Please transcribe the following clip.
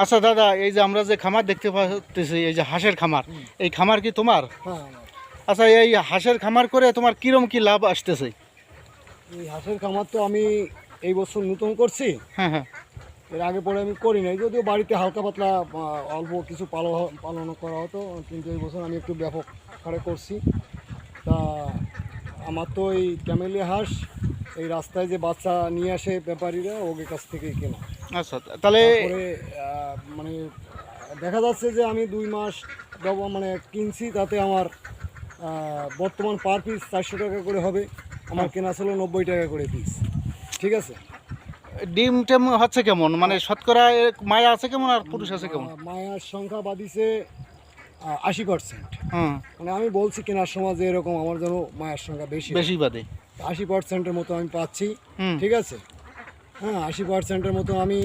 আচ্ছা দাদা, এই যে আমরা যে খামার দেখতে পাচ্ছি, এই যে হাঁসের খামার, এই খামার কি তোমার? হ্যাঁ আমার। আচ্ছা, এই হাঁসের খামার করে তোমার কিরম কি লাভ আসতেছে? এই হাঁসের খামার তো আমি এই বছর নতুন করছি। হ্যাঁ হ্যাঁ। এর আগে পরে আমি করি নাই, যদিও বাড়িতে হালকা পাতলা অল্প কিছু পালন করা হতো, কিন্তু এই বছর আমি একটু ব্যাপক হারে করছি। তা আমার তো এই ক্যামেলিয়া হাঁস এই রাস্তায় যে বাচ্চা নিয়ে আসে ব্যাপারীরা, ওদের কাছ থেকেই কেনা। আচ্ছা, তাহলে তারপরে মানে দেখা যাচ্ছে যে আমি 2 মাস মানে কিনছি, তাতে আমার বর্তমান পার পিস 400 টাকা করে হবে। আমার কেনা ছিল 90 টাকা করে পিস। ঠিক আছে। ডিম টেম হচ্ছে কেমন, মানে শতকরা মায়া আছে কেমন আর পুরুষ আছে কেমন? মায়ার সংখ্যা বাদিছে 80%। হুম। মানে আমি বলছি কেনার সময় যে এরকম আমার জন্য মায়ের সংখ্যা বেশি বেশি বাদে 80%-এর মতো আমি পাচ্ছি। হুম। ঠিক আছে। হ্যাঁ, 80%-এর মতো আমি